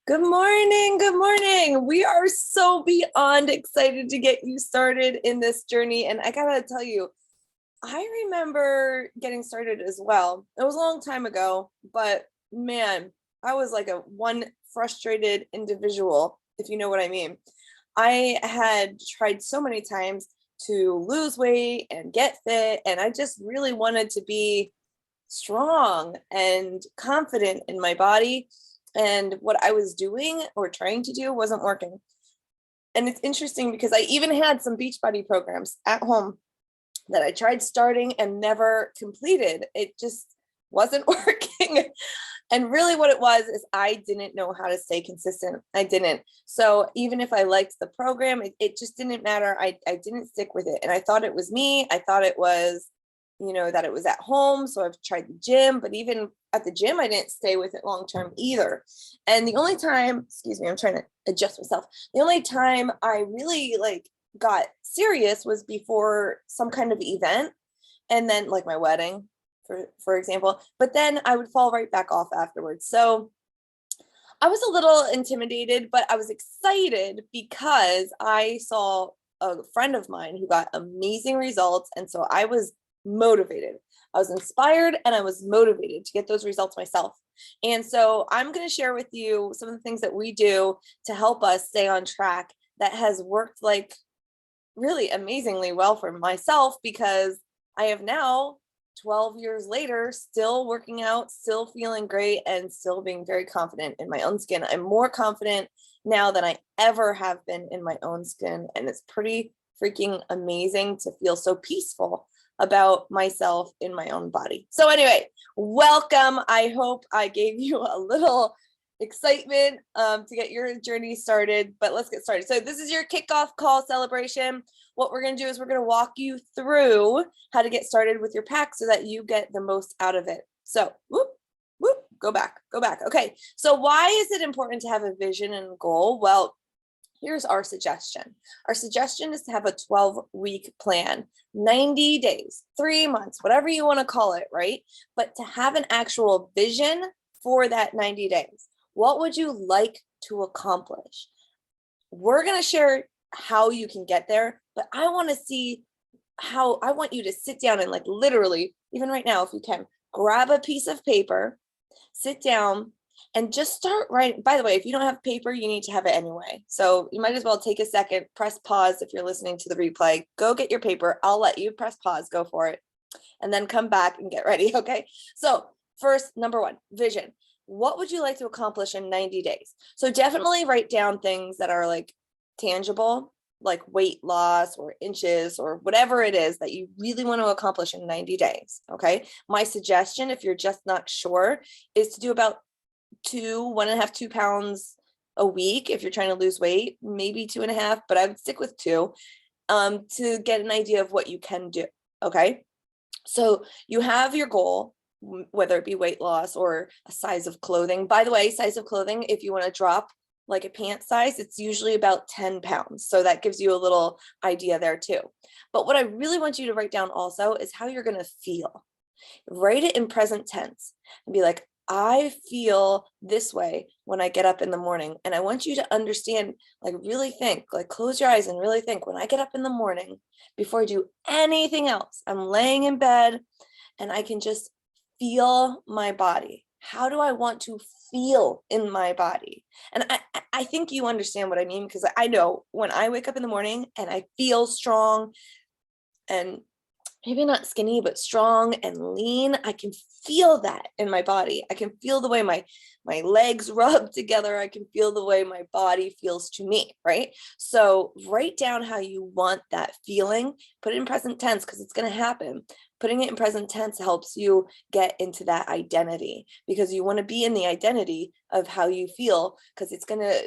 Good morning. Good morning. We are so beyond excited to get you started in this journey. And I gotta tell you, I remember getting started as well. It was a long time ago, but man, I was like a one frustrated individual, if you know what I mean. I had tried so many times to lose weight and get fit, and I just really wanted to be strong and confident in my body. And what I was doing or trying to do wasn't working. And it's interesting because I even had some Beachbody programs at home that I tried starting and never completed. It just wasn't working. And really what it was is I didn't know how to stay consistent. I didn't. So even if I liked the program, it just didn't matter. I didn't stick with it. And I thought it was me. I thought it was, that it was at home. So I've tried the gym, but even at the gym, I didn't stay with it long term either. And the only time, excuse me, I'm trying to adjust myself. The only time I really got serious was before some kind of event, and then like my wedding, for example, but then I would fall right back off afterwards. So I was a little intimidated, but I was excited because I saw a friend of mine who got amazing results. And so I was motivated. I was inspired and I was motivated to get those results myself. And so I'm going to share with you some of the things that we do to help us stay on track that has worked like really amazingly well for myself, because I have now 12 years later, still working out, still feeling great, and still being very confident in my own skin. I'm more confident now than I ever have been in my own skin. And it's pretty freaking amazing to feel so peaceful about myself in my own body. So anyway, welcome. I hope I gave you a little excitement to get your journey started, but let's get started. So this is your kickoff call celebration. What we're going to do is we're going to walk you through how to get started with your pack so that you get the most out of it. So whoop, whoop, go back. Okay, so why is it important to have a vision and a goal? Well, here's our suggestion. Our suggestion is to have a 12-week plan, 90 days, 3 months, whatever you want to call it, right? But to have an actual vision for that 90 days. What would you like to accomplish? We're going to share how you can get there, but I want to see how. I want you to sit down and literally, even right now, if you can, grab a piece of paper, sit down, and just start writing. By the way, if you don't have paper, you need to have it anyway. So you might as well take a second, press pause if you're listening to the replay. Go get your paper. I'll let you press pause, go for it, and then come back and get ready, okay? So first, number one, vision. What would you like to accomplish in 90 days? So definitely write down things that are tangible, like weight loss or inches or whatever it is that you really want to accomplish in 90 days, okay? My suggestion, if you're just not sure, is to do about 1.5, 2 pounds a week. If you're trying to lose weight, maybe 2.5, but I would stick with 2 to get an idea of what you can do, okay? So you have your goal, whether it be weight loss or a size of clothing. By the way, size of clothing, if you want to drop like a pant size, it's usually about 10 pounds. So that gives you a little idea there too. But what I really want you to write down also is how you're going to feel. Write it in present tense and be like, I feel this way when I get up in the morning. And I want you to understand, really think, close your eyes and really think, when I get up in the morning, before I do anything else, I'm laying in bed and I can just feel my body. How do I want to feel in my body? And I think you understand what I mean, because I know when I wake up in the morning and I feel strong and maybe not skinny, but strong and lean, I can feel that in my body. I can feel the way my legs rub together. I can feel the way my body feels to me, right? So write down how you want that feeling, put it in present tense because it's going to happen. Putting it in present tense helps you get into that identity, because you want to be in the identity of how you feel, because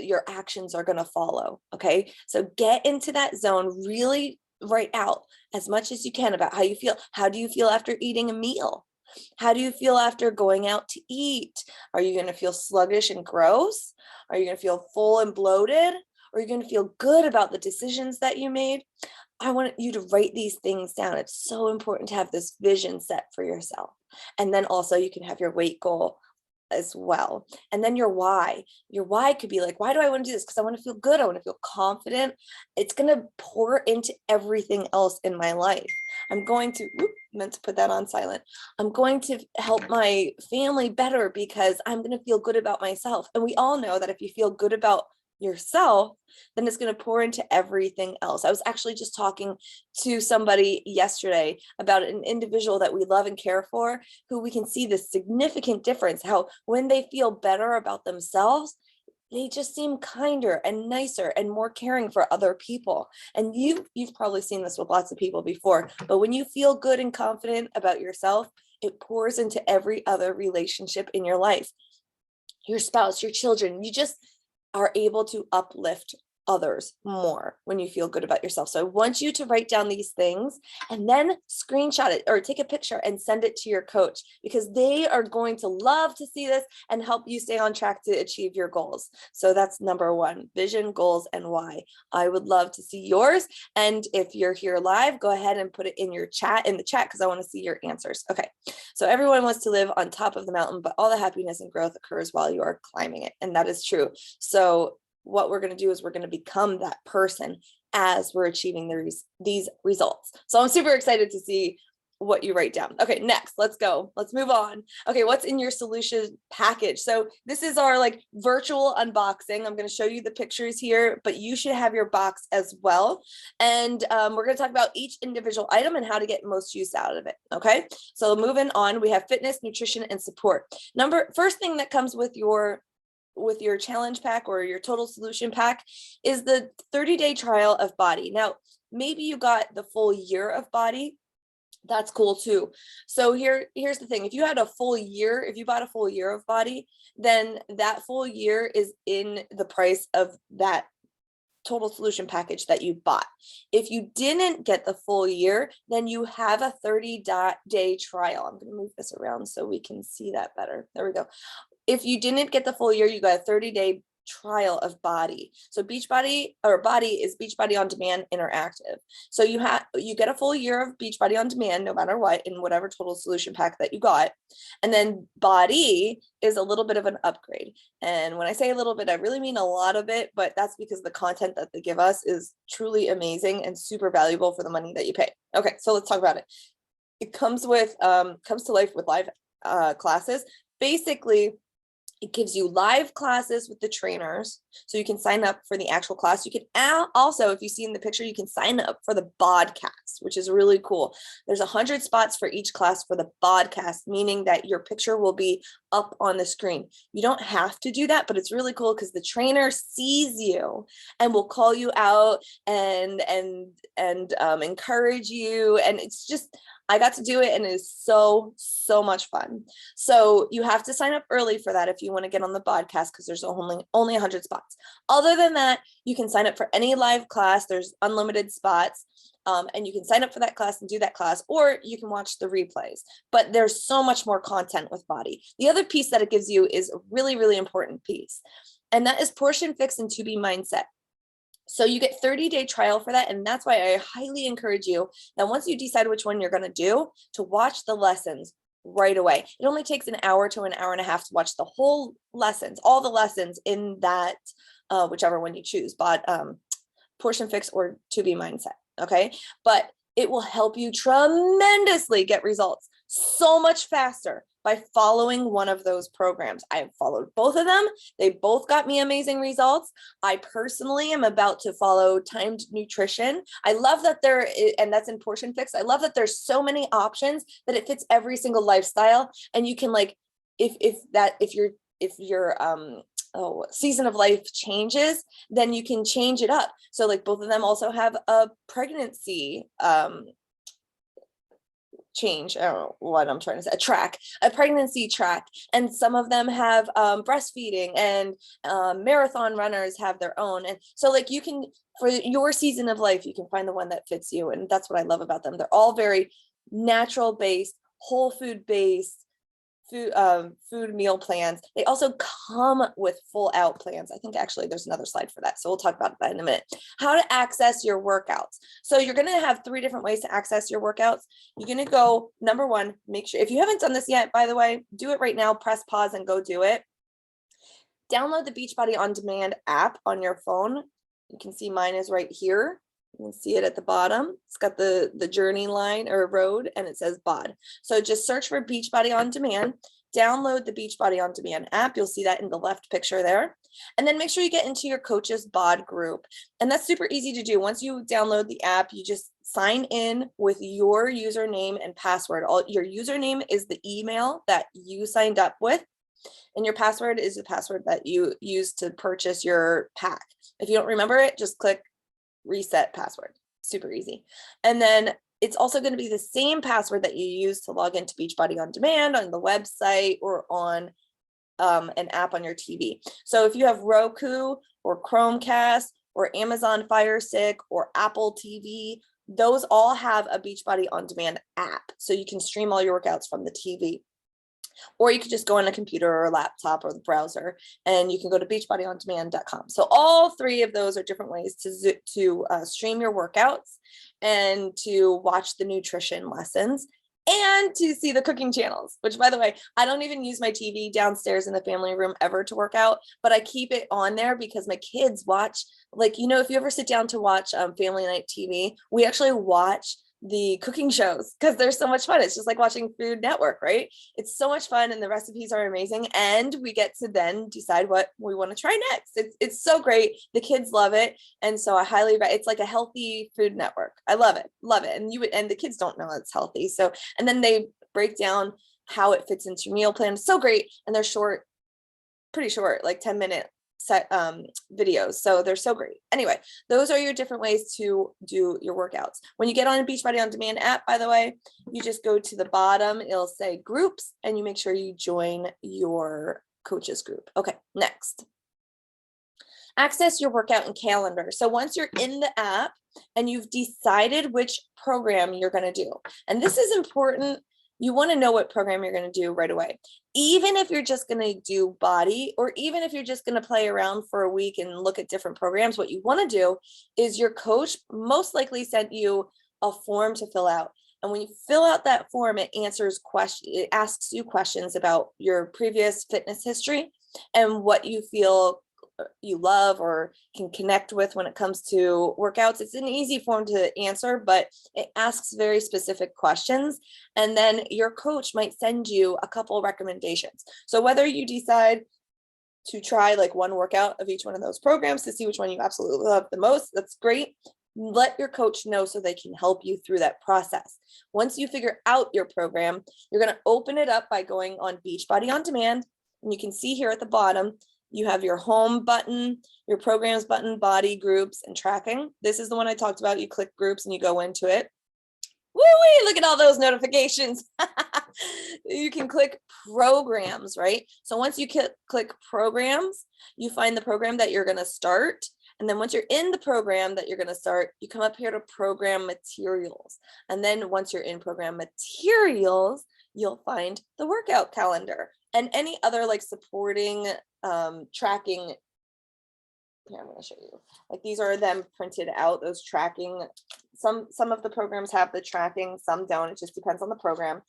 your actions are going to follow. Okay. So get into that zone, really write out as much as you can about how you feel. How do you feel after eating a meal? How do you feel after going out to eat? Are you going to feel sluggish and gross? Are you going to feel full and bloated? Or are you going to feel good about the decisions that you made? I want you to write these things down. It's so important to have this vision set for yourself. And then also you can have your weight goal as well. And then your why could be like, why do I want to do this? Because I want to feel good. I want to feel confident. It's going to pour into everything else in my life. I'm going to, meant to put that on silent. I'm going to help my family better because I'm going to feel good about myself. And we all know that if you feel good about yourself, then it's going to pour into everything else. I was actually just talking to somebody yesterday about an individual that we love and care for, who we can see this significant difference, how when they feel better about themselves, they just seem kinder and nicer and more caring for other people. And you've probably seen this with lots of people before, but when you feel good and confident about yourself, it pours into every other relationship in your life. Your spouse, your children, you just are able to uplift others more when you feel good about yourself. So I want you to write down these things and then screenshot it or take a picture and send it to your coach, because they are going to love to see this and help you stay on track to achieve your goals. So that's number one: vision, goals, and why. I would love to see yours. And if you're here live, go ahead and put it in the chat, because I want to see your answers. Okay. So everyone wants to live on top of the mountain, but all the happiness and growth occurs while you are climbing it. And that is true. So what we're going to do is we're going to become that person as we're achieving these results. So I'm super excited to see what you write down. Okay, next, let's go. Let's move on. Okay, what's in your solution package? So this is our like virtual unboxing. I'm going to show you the pictures here, but you should have your box as well. And we're going to talk about each individual item and how to get most use out of it. Okay, so moving on, we have fitness, nutrition, and support. First thing that comes with your challenge pack or your total solution pack is the 30-day trial of Body. Now, maybe you got the full year of Body. That's cool too. So here's the thing. If you bought a full year of Body, then that full year is in the price of that total solution package that you bought. If you didn't get the full year, then you have a 30-day trial. I'm going to move this around so we can see that better. There we go. If you didn't get the full year, you got a 30-day trial of Body. So Beachbody is Beachbody On Demand Interactive. So you get a full year of Beachbody On Demand, no matter what, in whatever total solution pack that you got. And then Body is a little bit of an upgrade. And when I say a little bit, I really mean a lot of it, but that's because the content that they give us is truly amazing and super valuable for the money that you pay. Okay, so let's talk about it. It comes to life with live classes. Basically, it gives you live classes with the trainers, so you can sign up for the actual class. You can also, if you see in the picture, you can sign up for the podcast, which is really cool. There's 100 spots for each class for the podcast, meaning that your picture will be up on the screen. You don't have to do that, but it's really cool because the trainer sees you and will call you out and encourage you. And it's just, I got to do it and it is so much fun. So you have to sign up early for that if you want to get on the podcast, because there's only 100 spots. Other than that, you can sign up for any live class. There's unlimited spots. And you can sign up for that class and do that class, or you can watch the replays. But there's so much more content with Body. The other piece that it gives you is a really, really important piece, and that is portion fix and to be mindset. So you get 30-day trial for that. And that's why I highly encourage you that once you decide which one you're going to do, to watch the lessons right away. It only takes an hour to an hour and a half to watch the whole lessons, all the lessons in that, whichever one you choose, but portion fix or to be mindset. Okay. But it will help you tremendously get results so much faster by following one of those programs. I have followed both of them. They both got me amazing results. I personally am about to follow timed nutrition. I love that and that's in portion fix. I love that there's so many options that it fits every single lifestyle. And you can, like, if your season of life changes, then you can change it up. So like both of them also have a pregnancy change. I don't know what I'm trying to say, a pregnancy track. And some of them have breastfeeding, and marathon runners have their own. And so like you can, for your season of life, you can find the one that fits you. And that's what I love about them. They're all very natural based, whole food based, food meal plans. They also come with full out plans. I think actually there's another slide for that. So we'll talk about that in a minute. How to access your workouts. So you're going to have 3 different ways to access your workouts. You're going to go, number 1, make sure, if you haven't done this yet, by the way, do it right now, press pause and go do it. Download the Beachbody On Demand app on your phone. You can see mine is right here. You can see it at the bottom. It's got the journey line or road and it says BOD. So just search for Beachbody On Demand, download the Beachbody On Demand app. You'll see that in the left picture there. And then make sure you get into your coach's BOD group. And that's super easy to do. Once you download the app, you just sign in with your username and password. Your username is the email that you signed up with. And your password is the password that you use to purchase your pack. If you don't remember it, just click reset password. Super easy. And then it's also going to be the same password that you use to log into Beachbody On Demand on the website or on an app on your TV. So if you have Roku or Chromecast or Amazon Fire Stick or Apple TV, those all have a Beachbody On Demand app. So you can stream all your workouts from the TV. Or you could just go on a computer or a laptop or the browser, and you can go to beachbodyondemand.com. So all 3 of those are different ways to stream your workouts and to watch the nutrition lessons and to see the cooking channels, which, by the way, I don't even use my TV downstairs in the family room ever to work out, but I keep it on there because my kids watch, like, you know, if you ever sit down to watch family night TV, we actually watch the cooking shows because they're so much fun. It's just like watching Food Network, right? It's so much fun and the recipes are amazing, and we get to then decide what we want to try next. It's so great. The kids love it, and so I highly it's like a healthy Food Network. I love it, and the kids don't know it's healthy. So, and then they break down how it fits into your meal plan. So great, and they're short, pretty short, like 10-minute set videos. So they're so great. Anyway, those are your different ways to do your workouts. When you get on a Beachbody On Demand app, by the way, you just go to the bottom, it'll say groups, and you make sure you join your coaches group. Okay, next. Access your workout and calendar. So once you're in the app and you've decided which program you're going to do, and this is important, you want to know what program you're going to do right away. Even if you're just going to do body, or even if you're just going to play around for a week and look at different programs, what you want to do is your coach most likely sent you a form to fill out. And when you fill out that form, it asks you questions about your previous fitness history and what you feel you love or can connect with when it comes to workouts. It's an easy form to answer, but it asks very specific questions. And then your coach might send you a couple recommendations. So whether you decide to try like one workout of each one of those programs to see which one you absolutely love the most, that's great. Let your coach know so they can help you through that process. Once you figure out your program, you're going to open it up by going on Beachbody On Demand. And you can see here at the bottom, you have your home button, your programs button, body, groups, and tracking. This is the one I talked about. You click groups and you go into it. Woo-wee, look at all those notifications. You can click programs, right? So once you click programs, you find the program that you're going to start. And then once you're in the program that you're going to start, you come up here to program materials. And then once you're in program materials, you'll find the workout calendar and any other like supporting tracking. Here, I'm going to show you. Like these are them printed out, those tracking. Some of the programs have the tracking, some don't. It just depends on the program.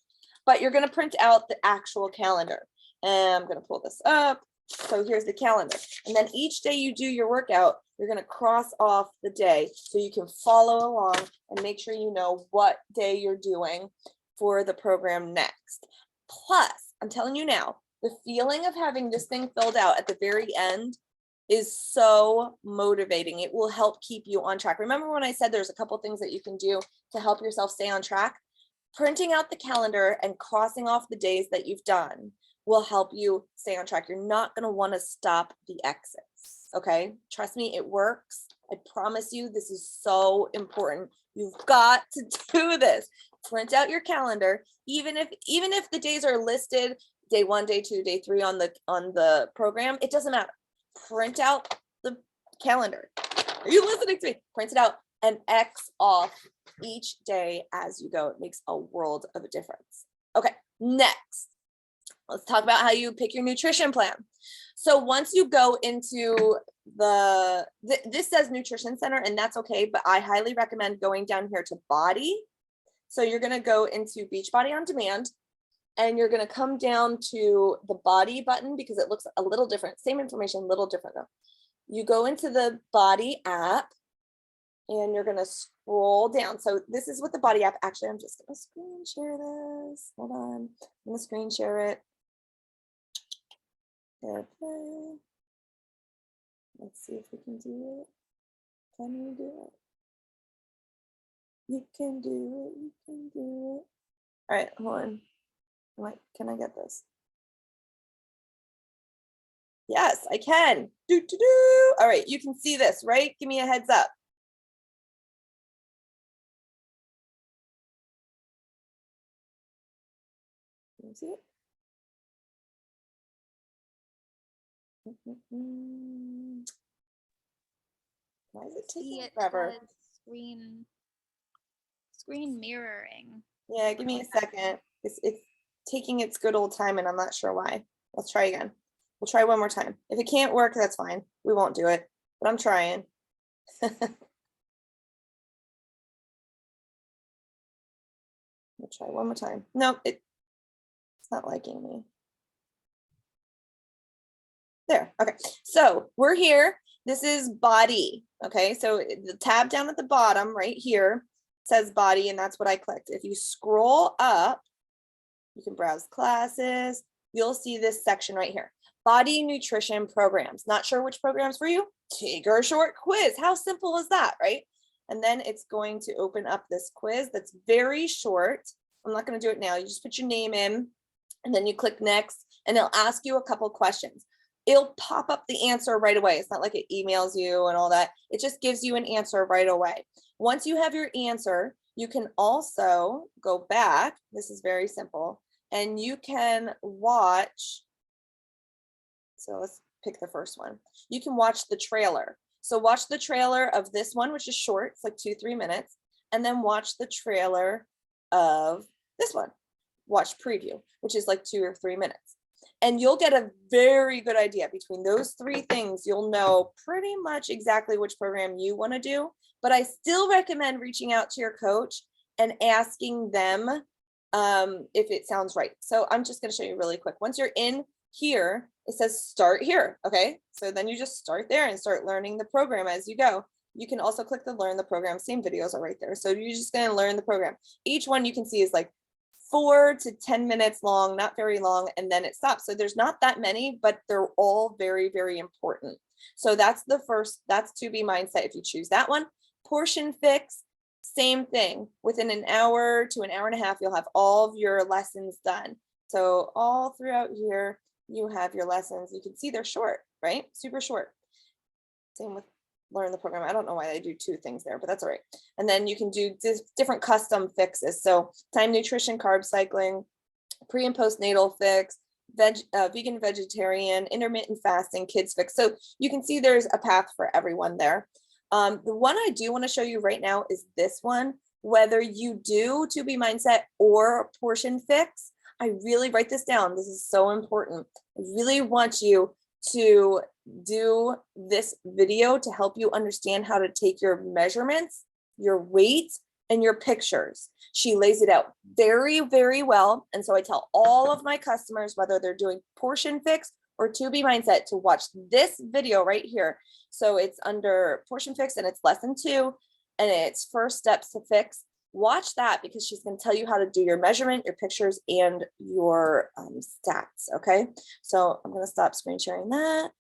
But you're going to print out the actual calendar. And I'm going to pull this up. So here's the calendar. And then each day you do your workout, you're going to cross off the day so you can follow along and make sure you know what day you're doing for the program next. Plus, I'm telling you now, the feeling of having this thing filled out at the very end is so motivating. It will help keep you on track. Remember when I said there's a couple things that you can do to help yourself stay on track? Printing out the calendar and crossing off the days that you've done will help you stay on track. You're not going to want to stop the exits. Okay. Trust me, it works. I promise you, this is so important. You've got to do this. Print out your calendar. Even if the days are listed, day 1, day 2, day 3 on the program, it doesn't matter. Print out the calendar. Are you listening to me? Print it out and X off each day as you go. It makes a world of a difference. Okay, next. let's talk about how you pick your nutrition plan. So once you go into this says nutrition center, and that's okay, but I highly recommend going down here to body. So you're going to go into Beachbody on Demand, and you're going to come down to the body button because it looks a little different. Same information, a little different though. You go into the body app and you're going to scroll down. So this is what the body app, actually, I'm just going to screen share this. Hold on. I'm going to screen share it. Airplay. Let's see if we can do it. Can we do it? You can do it. You can do it. All right, hold on. What? Can I get this? Yes, I can. All right, you can see this, right? Give me a heads up. Can you see it? Why is it taking forever? Screen mirroring. Yeah, give me a second. It's taking its good old time, and I'm not sure why. Let's try again. We'll try one more time. If it can't work, that's fine. We won't do it, but I'm trying. We'll try one more time. No, it's not liking me. There. Okay. So we're here. This is body. Okay. So the tab down at the bottom right here says body, and that's what I clicked. If you scroll up, you can browse classes. You'll see this section right here. Body nutrition programs. Not sure which programs for you? Take our short quiz. How simple is that, right? And then it's going to open up this quiz that's very short. I'm not going to do it now. You just put your name in, and then you click next, and it'll ask you a couple questions. It'll pop up the answer right away. It's not like it emails you and all that. It just gives you an answer right away. Once you have your answer, you can also go back. This is very simple. And you can watch. So let's pick the first one. You can watch the trailer. So watch the trailer of this one, which is short. It's like 2-3 minutes. And then watch the trailer of this one. Watch preview, which is like 2 or 3 minutes. And you'll get a very good idea between those 3 things. You'll know pretty much exactly which program you want to do. But I still recommend reaching out to your coach and asking them if it sounds right. So I'm just going to show you really quick. Once you're in here, it says start here. Okay. So then you just start there and start learning the program as you go. You can also click the learn the program. Same videos are right there. So you're just going to learn the program. Each one you can see is like 4 to 10 minutes long, not very long, and then it stops. So there's not that many, but they're all very, very important. So that's the first, that's 2B mindset if you choose that one. Portion fix, same thing. Within an hour to an hour and a half, you'll have all of your lessons done. So all throughout here, you have your lessons. You can see they're short, right? Super short. Same with learn the program. I don't know why they do 2 things there, but that's all right. And then you can do different custom fixes. So time nutrition, carb cycling, pre and postnatal fix, vegan, vegetarian, intermittent fasting, kids fix. So you can see there's a path for everyone there. The one I do want to show you right now is this one. Whether you do 2B mindset or portion fix, I really write this down. This is so important. I really want you to do this video to help you understand how to take your measurements, your weight, and your pictures. She lays it out very, very well. And so I tell all of my customers, whether they're doing portion fix or 2B mindset, to watch this video right here. So it's under portion fix and it's lesson 2 and it's first steps to fix. Watch that because she's going to tell you how to do your measurement, your pictures, and your stats. Okay, so I'm going to stop screen sharing that.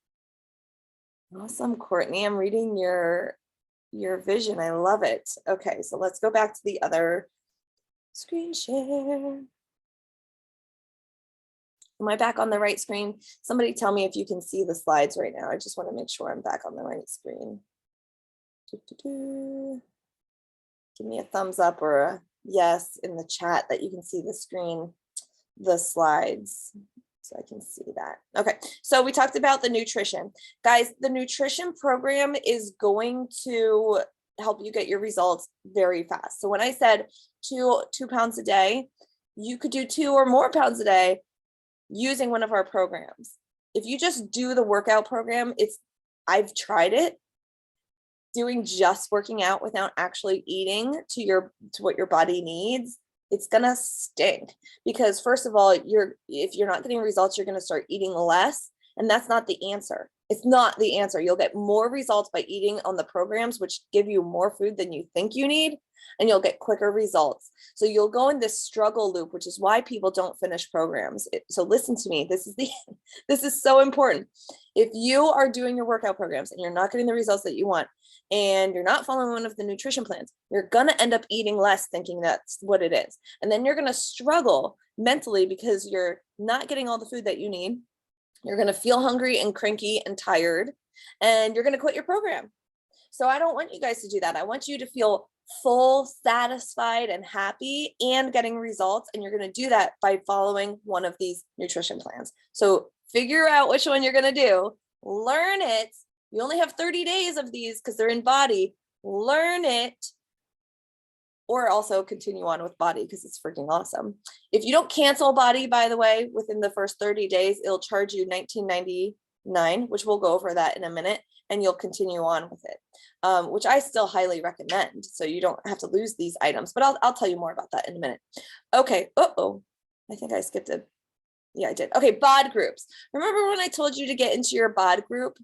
Awesome, Courtney. I'm reading your vision. I love it. Okay, so let's go back to the other screen share. Am I back on the right screen? Somebody tell me if you can see the slides right now. I just want to make sure I'm back on the right screen. Give me a thumbs up or a yes in the chat that you can see the screen, the slides, so I can see that. Okay, so we talked about the nutrition. Guys, the nutrition program is going to help you get your results very fast. So when I said 2 pounds a day, you could do 2 or more pounds a day using one of our programs. If you just do the workout program, I've tried it, doing just working out without actually eating to what your body needs. It's gonna stink, because first of all, if you're not getting results, you're gonna start eating less, and that's not the answer. It's not the answer. You'll get more results by eating on the programs, which give you more food than you think you need, and you'll get quicker results. So you'll go in this struggle loop, which is why people don't finish programs. So listen to me. This is so important. If you are doing your workout programs and you're not getting the results that you want, and you're not following one of the nutrition plans, you're going to end up eating less thinking that's what it is. And then you're going to struggle mentally because you're not getting all the food that you need. You're going to feel hungry and cranky and tired, and you're going to quit your program. So I don't want you guys to do that. I want you to feel full, satisfied, and happy and getting results. And you're going to do that by following one of these nutrition plans. So figure out which one you're going to do, learn it. You only have 30 days of these because they're in body. Learn it, or also continue on with body because it's freaking awesome. If you don't cancel body, by the way, within the first 30 days, it'll charge you $19.99, which we'll go over that in a minute, and you'll continue on with it, which I still highly recommend. So you don't have to lose these items, but I'll tell you more about that in a minute. Okay. I think I skipped it. Yeah, I did. Okay. BOD groups. Remember when I told you to get into your BOD group?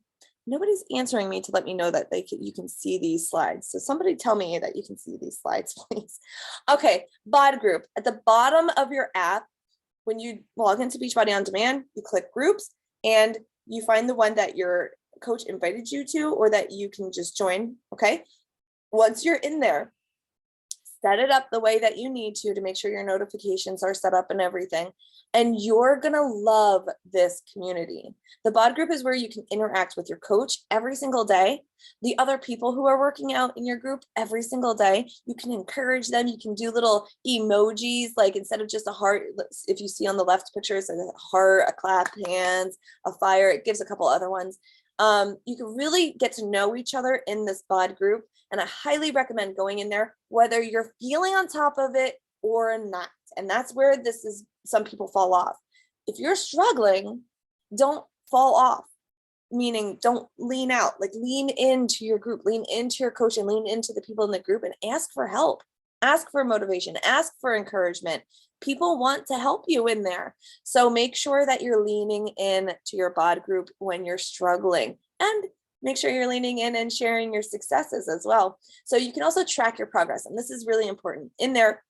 Nobody's answering me to let me know that you can see these slides. So somebody tell me that you can see these slides, please. Okay, BOD group. At the bottom of your app, when you log into Beachbody On Demand, you click groups and you find the one that your coach invited you to, or that you can just join, okay? Once you're in there, set it up the way that you need to make sure your notifications are set up and everything. And you're gonna love this community. The BOD group is where you can interact with your coach every single day, the other people who are working out in your group every single day. You can encourage them. You can do little emojis, like instead of just a heart, if you see on the left picture, it's a heart, a clap hands, a fire, it gives a couple other ones. You can really get to know each other in this BOD group. And I highly recommend going in there, whether you're feeling on top of it or not. And that's where some people fall off. If you're struggling, don't fall off, meaning don't lean out, like lean into your group, lean into your coach, and lean into the people in the group and ask for help, ask for motivation, ask for encouragement. People want to help you in there. So make sure that you're leaning in to your BOD group when you're struggling, and make sure you're leaning in and sharing your successes as well. So you can also track your progress. And this is really important. In there,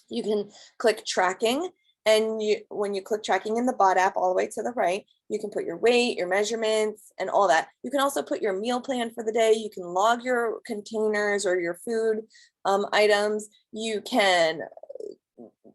you can click tracking. And when you click tracking in the BOD app all the way to the right, you can put your weight, your measurements, and all that. You can also put your meal plan for the day. You can log your containers or your food items. You can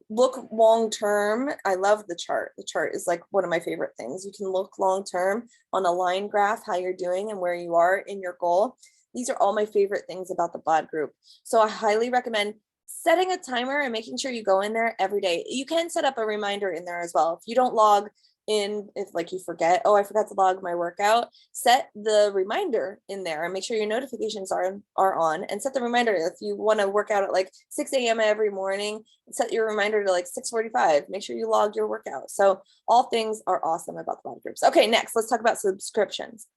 look long-term. I love the chart. The chart is like one of my favorite things. You can look long-term on a line graph, how you're doing and where you are in your goal. These are all my favorite things about the BOD group. So I highly recommend setting a timer and making sure you go in there every day. You can set up a reminder in there as well. If you don't log in, if like you forget, I forgot to log my workout, set the reminder in there and make sure your notifications are on, and set the reminder. If you want to work out at like 6 a.m. every morning, set your reminder to like 6:45. Make sure you log your workout. So all things are awesome about the BOD groups. Okay, next, let's talk about subscriptions.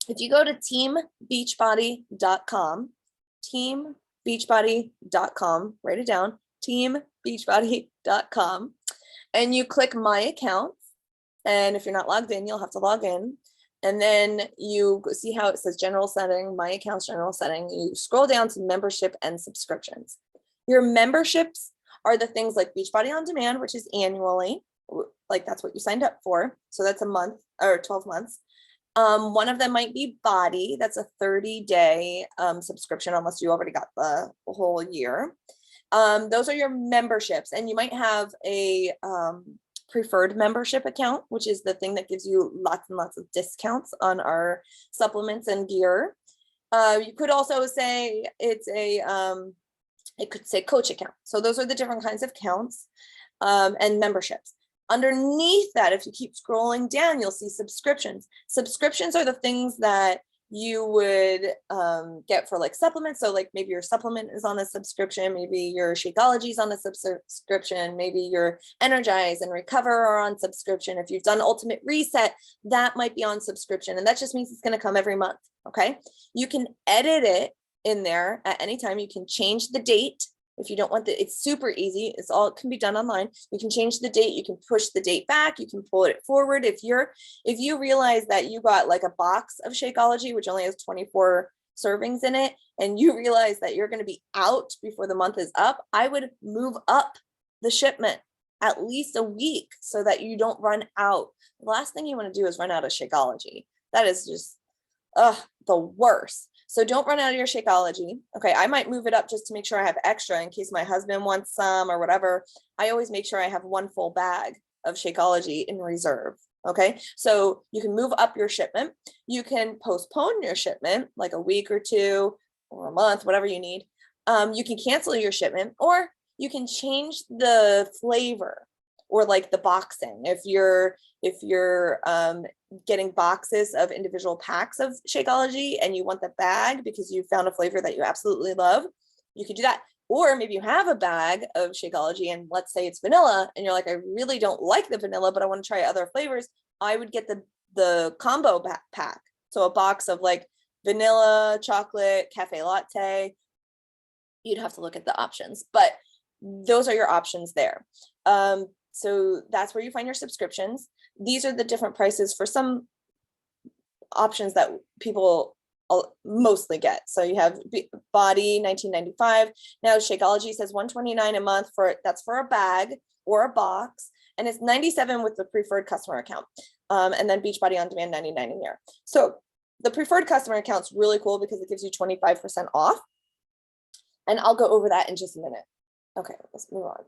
If you go to teambeachbody.com, teambeachbody.com, write it down, teambeachbody.com, and you click my account. And if you're not logged in, you'll have to log in. And then you see how it says general setting, my account's general setting. You scroll down to membership and subscriptions. Your memberships are the things like Beachbody On Demand, which is annually, like that's what you signed up for. So that's a month or 12 months. One of them might be Body. That's a 30-day subscription, unless you already got the whole year. Those are your memberships. And you might have a preferred membership account, which is the thing that gives you lots and lots of discounts on our supplements and gear. You could also say it could say coach account. So those are the different kinds of accounts and memberships. Underneath that, if you keep scrolling down, you'll see subscriptions. Subscriptions are the things that you would get for like supplements. So like maybe your supplement is on a subscription, maybe your Shakeology is on a subscription, maybe your Energize and Recover are on subscription. If you've done Ultimate Reset, that might be on subscription. And that just means it's going to come every month. Okay. You can edit it in there at any time. You can change the date. If you don't want it's super easy. It can be done online. You can change the date. You can push the date back. You can pull it forward. If you realize that you got like a box of Shakeology, which only has 24 servings in it, and you realize that you're going to be out before the month is up, I would move up the shipment at least a week so that you don't run out. The last thing you want to do is run out of Shakeology. That is just the worst. So don't run out of your Shakeology. Okay, I might move it up just to make sure I have extra in case my husband wants some or whatever. I always make sure I have one full bag of Shakeology in reserve. Okay, so you can move up your shipment. You can postpone your shipment like a week or two or a month, whatever you need. You can cancel your shipment, or you can change the flavor or like the boxing. If you're getting boxes of individual packs of Shakeology and you want the bag because you found a flavor that you absolutely love, you could do that. Or maybe you have a bag of Shakeology and let's say it's vanilla and you're like, I really don't like the vanilla, but I want to try other flavors. I would get the combo pack. So a box of like vanilla, chocolate, cafe latte. You'd have to look at the options, but those are your options there. So that's where you find your subscriptions. These are the different prices for some options that people mostly get. So you have Body, $19.95. Now Shakeology says $129 a month that's for a bag or a box, and it's $97 with the preferred customer account. And then Beachbody On Demand $99 a year. So the preferred customer account's really cool because it gives you 25% off. And I'll go over that in just a minute. Okay, let's move on.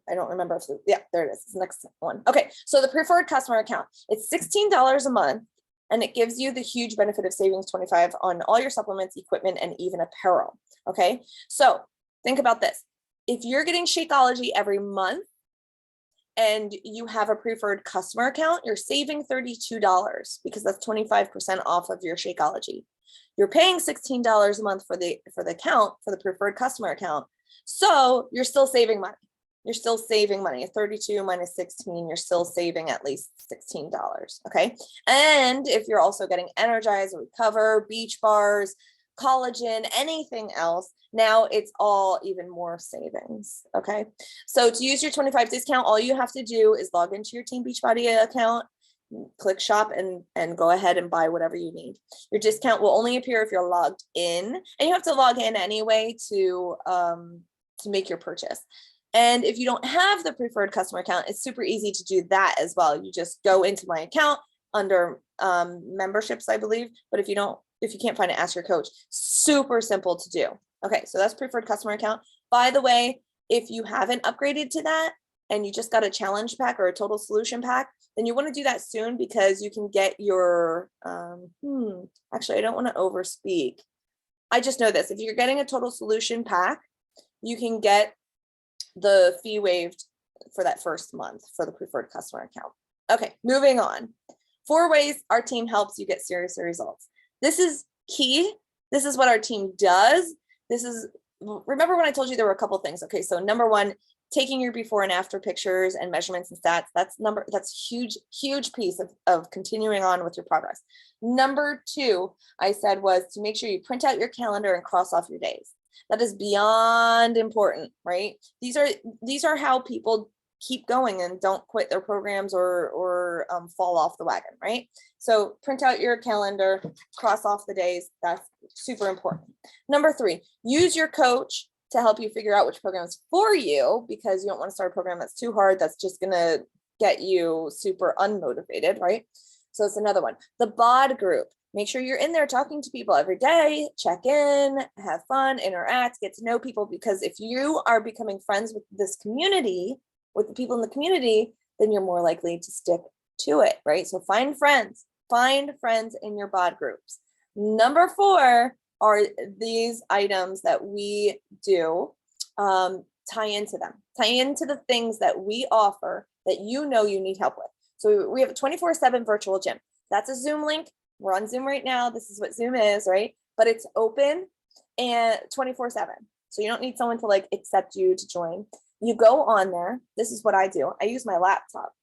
I don't remember yeah, there it is. It's the next one. Okay, so the preferred customer account, it's $16 a month, and it gives you the huge benefit of savings 25 on all your supplements, equipment, and even apparel. Okay, so think about this. If you're getting Shakeology every month and you have a preferred customer account, you're saving $32 because that's 25% off of your Shakeology. You're paying $16 a month for the account, for the preferred customer account. So you're still saving money. You're still saving money. 32 minus 16, you're still saving at least $16. Okay. And if you're also getting Energize or Recover, Beach Bars, collagen, anything else, now it's all even more savings. Okay. So to use your 25 discount, all you have to do is log into your Team Beachbody account, click shop, and go ahead and buy whatever you need. Your discount will only appear if you're logged in, and you have to log in anyway to make your purchase. And if you don't have the preferred customer account, it's super easy to do that as well. You just go into my account under memberships, I believe. But if you can't find it, ask your coach. Super simple to do. Okay, so that's preferred customer account. By the way, if you haven't upgraded to that and you just got a challenge pack or a total solution pack, then you want to do that soon because you can get your, actually, I don't want to overspeak. I just know this. If you're getting a total solution pack, you can get the fee waived for that first month for the preferred customer account. Okay, moving on. 4 ways our team helps you get serious results. This is key. This is what our team does. Remember when I told you there were a couple things. Okay, so number 1, taking your before and after pictures and measurements and stats. That's huge piece of continuing on with your progress. Number 2, I said, was to make sure you print out your calendar and cross off your days. That is beyond important, right? These are how people keep going and don't quit their programs or fall off the wagon, right? So print out your calendar, cross off the days. That's super important. Number 3, use your coach to help you figure out which program is for you, because you don't want to start a program that's too hard. That's just going to get you super unmotivated, right? So it's another one. The BOD group. Make sure you're in there talking to people every day, check in, have fun, interact, get to know people, because if you are becoming friends with this community, with the people in the community, then you're more likely to stick to it, right? So find friends in your BOD groups. Number 4 are these items that we do, tie into the things that we offer that you know you need help with. So we have a 24/7 virtual gym. That's a Zoom link. We're on Zoom right now. This is what Zoom is, right? But it's open and 24/7. So you don't need someone to like accept you to join. You go on there. This is what I do. I use my laptop.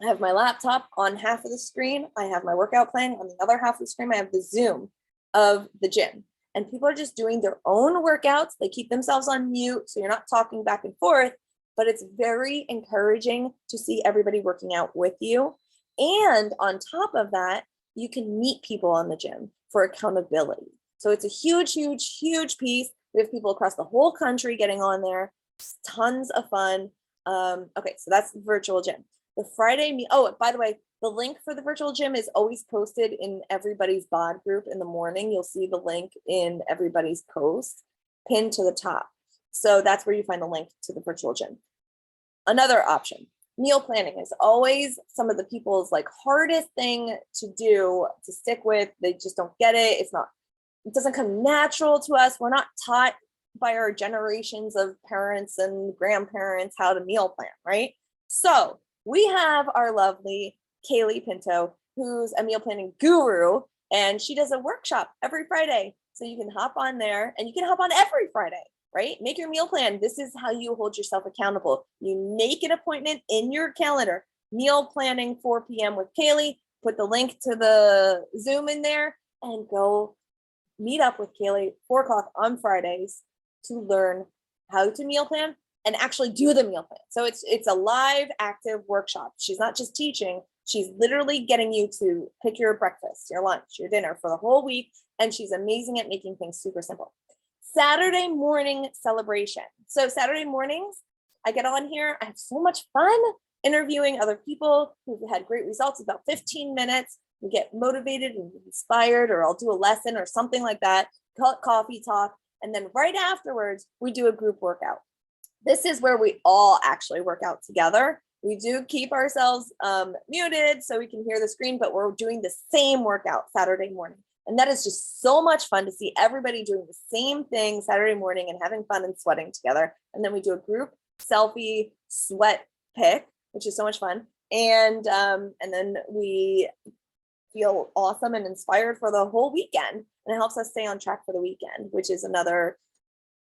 I have my laptop on half of the screen. I have my workout plan on the other half of the screen. I have the Zoom of the gym. And people are just doing their own workouts. They keep themselves on mute, so you're not talking back and forth, but it's very encouraging to see everybody working out with you. And on top of that, you can meet people on the gym for accountability. So it's a huge, huge, huge piece. We have people across the whole country getting on there. It's tons of fun. Okay, so that's the virtual gym. The Friday, oh, by the way, the link for the virtual gym is always posted in everybody's bod group in the morning. You'll see the link in everybody's post pinned to the top. So that's where you find the link to the virtual gym. Another option, meal planning is always some of the people's like hardest thing to do, to stick with. They just don't get it. It doesn't come natural to us. We're not taught by our generations of parents and grandparents how to meal plan, right? So we have our lovely Kaylee Pinto, who's a meal planning guru, and she does a workshop every Friday. So you can hop on there, and you can hop on every Friday, right? Make your meal plan. This is how you hold yourself accountable. You make an appointment in your calendar, meal planning 4 p.m. with Kaylee, put the link to the Zoom in there, and go meet up with Kaylee 4 o'clock on Fridays to learn how to meal plan and actually do the meal plan. So it's a live, active workshop. She's not just teaching, she's literally getting you to pick your breakfast, your lunch, your dinner for the whole week. And she's amazing at making things super simple. Saturday morning celebration. So Saturday mornings, I get on here. I have so much fun interviewing other people who've had great results, about 15 minutes. We get motivated and inspired, or I'll do a lesson or something like that, call it coffee talk. And then right afterwards, we do a group workout. This is where we all actually work out together. We do keep ourselves muted so we can hear the screen, but we're doing the same workout Saturday morning. And that is just so much fun to see everybody doing the same thing Saturday morning and having fun and sweating together. And then we do a group selfie sweat pic, which is so much fun. And then we feel awesome and inspired for the whole weekend. And it helps us stay on track for the weekend, which is another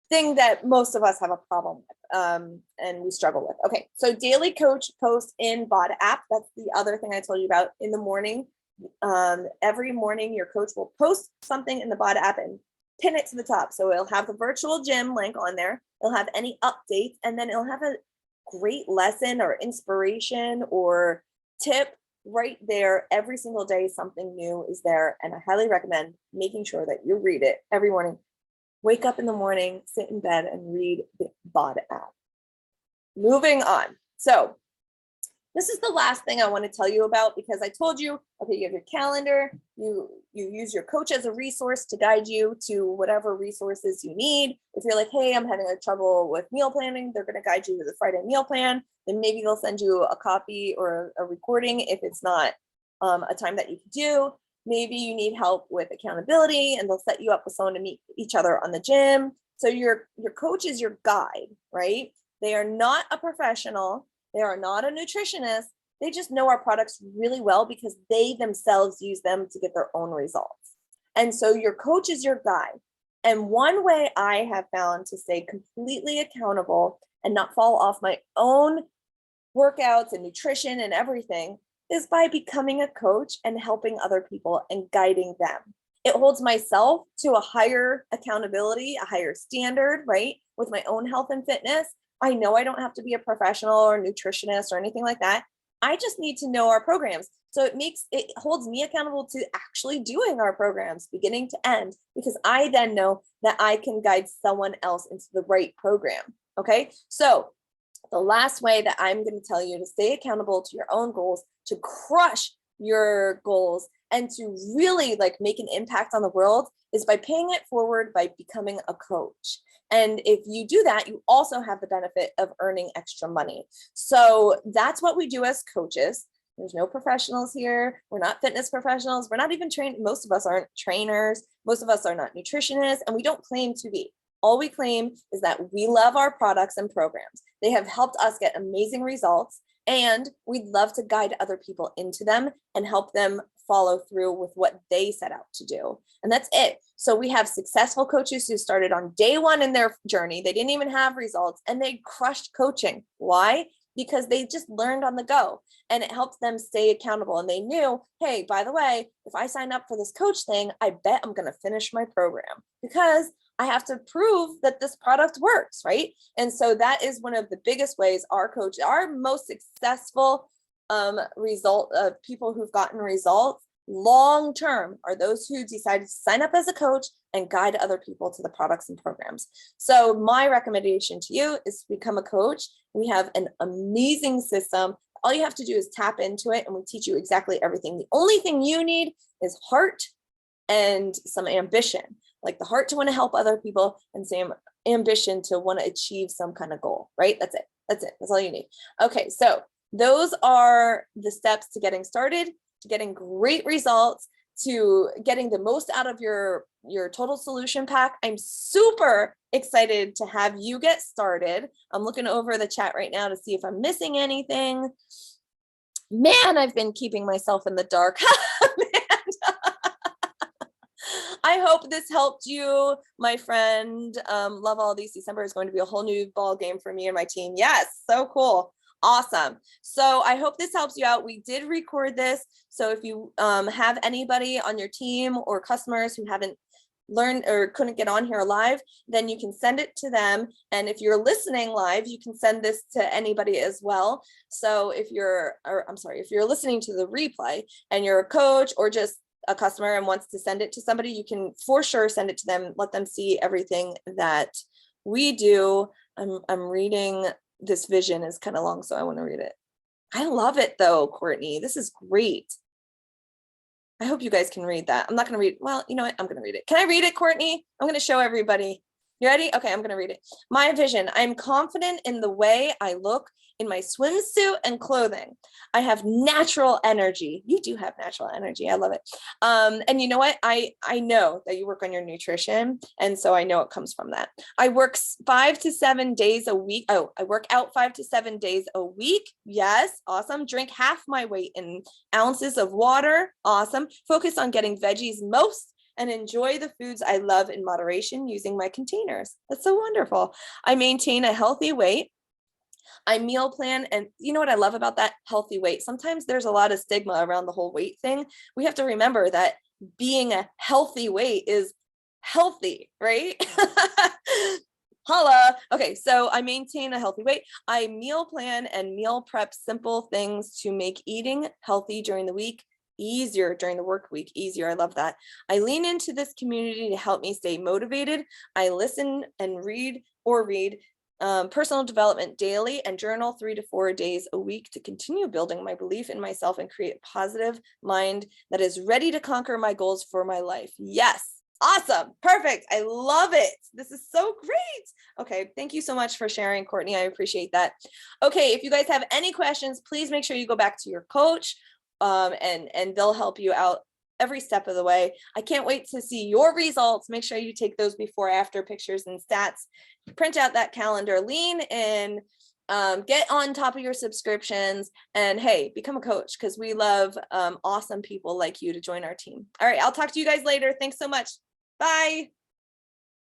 thing that most of us have a problem with and we struggle with. Okay, so daily coach post in BOD app. That's the other thing I told you about in the morning. Every morning, your coach will post something in the BOD app and pin it to the top. So it'll have the virtual gym link on there. It'll have any updates, and then it'll have a great lesson or inspiration or tip right there. Every single day, something new is there. And I highly recommend making sure that you read it every morning. Wake up in the morning, sit in bed, and read the BOD app. Moving on. So this is the last thing I want to tell you about, because I told you, okay, you have your calendar, you use your coach as a resource to guide you to whatever resources you need. If you're like, hey, I'm having a trouble with meal planning, they're going to guide you to the Friday meal plan. Then maybe they'll send you a copy or a recording if it's not a time that you can do. Maybe you need help with accountability, and they'll set you up with someone to meet each other on the gym. So your coach is your guide, right? They are not a professional. They are not a nutritionist. They just know our products really well because they themselves use them to get their own results. And so your coach is your guide. And one way I have found to stay completely accountable and not fall off my own workouts and nutrition and everything is by becoming a coach and helping other people and guiding them. It holds myself to a higher accountability, a higher standard, right? With my own health and fitness. I know I don't have to be a professional or nutritionist or anything like that. I just need to know our programs. So it holds me accountable to actually doing our programs beginning to end, because I then know that I can guide someone else into the right program. Okay. So the last way that I'm going to tell you to stay accountable to your own goals, to crush your goals, and to really like make an impact on the world is by paying it forward by becoming a coach. And if you do that, you also have the benefit of earning extra money. So that's what we do as coaches. There's no professionals here. We're not fitness professionals. We're not even trained. Most of us aren't trainers. Most of us are not nutritionists, and we don't claim to be. All we claim is that we love our products and programs. They have helped us get amazing results, and we'd love to guide other people into them and help them follow through with what they set out to do. And that's it. So we have successful coaches who started on day one in their journey. They didn't even have results and they crushed coaching. Why? Because they just learned on the go and it helped them stay accountable. And they knew, hey, by the way, if I sign up for this coach thing, I bet I'm going to finish my program because I have to prove that this product works, right? And so that is one of the biggest ways our most successful result of people who've gotten results long term are those who decided to sign up as a coach and guide other people to the products and programs. So my recommendation to you is to become a coach. We have an amazing system. All you have to do is tap into it and we teach you exactly everything. The only thing you need is heart and some ambition, like the heart to want to help other people and some ambition to want to achieve some kind of goal, right? That's it. That's all you need. Okay, so those are the steps to getting started, to getting great results, to getting the most out of your total solution pack. I'm super excited to have you get started. I'm looking over the chat right now to see if I'm missing anything. Man, I've been keeping myself in the dark. I hope this helped you, my friend. Love all these. December is going to be a whole new ball game for me and my team. Yes, so cool. Awesome. So I hope this helps you out. We did record this. So if you have anybody on your team or customers who haven't learned or couldn't get on here live, then you can send it to them. And if you're listening live, you can send this to anybody as well. So if you're listening to the replay and you're a coach or just a customer and wants to send it to somebody, you can for sure send it to them, let them see everything that we do. I'm reading. This vision is kind of long, so I want to read it. I love it though, Courtney. This is great. I hope you guys can read that. I'm not going to read. Well, you know what? I'm going to read it. Can I read it, Courtney? I'm going to show everybody. You ready? Okay, I'm going to read it. My vision. I'm confident in the way I look in my swimsuit and clothing. I have natural energy. You do have natural energy. I love it. And you know what? I know that you work on your nutrition. And so I know it comes from that. I work 5 to 7 days a week. Oh, I work out 5 to 7 days a week. Yes. Awesome. Drink half my weight in ounces of water. Awesome. Focus on getting veggies most and enjoy the foods I love in moderation using my containers. That's so wonderful. I maintain a healthy weight. I meal plan, and you know what I love about that? Healthy weight. Sometimes there's a lot of stigma around the whole weight thing. We have to remember that being a healthy weight is healthy, right? Holla. Okay, so I maintain a healthy weight. I meal plan and meal prep simple things to make eating healthy during the week easier, during the work week easier. I love that. I lean into this community to help me stay motivated. I listen and read personal development daily and journal 3 to 4 days a week to continue building my belief in myself and create a positive mind that is ready to conquer my goals for my life. Yes. Awesome. Perfect. I love it. This is so great. Okay. Thank you so much for sharing, Courtney. I appreciate that. Okay. If you guys have any questions, please make sure you go back to your coach and they'll help you out every step of the way. I can't wait to see your results. Make sure you take those before after pictures and stats, print out that calendar, lean in, get on top of your subscriptions, and hey, become a coach because we love awesome people like you to join our team. All right, I'll talk to you guys later. Thanks so much. Bye.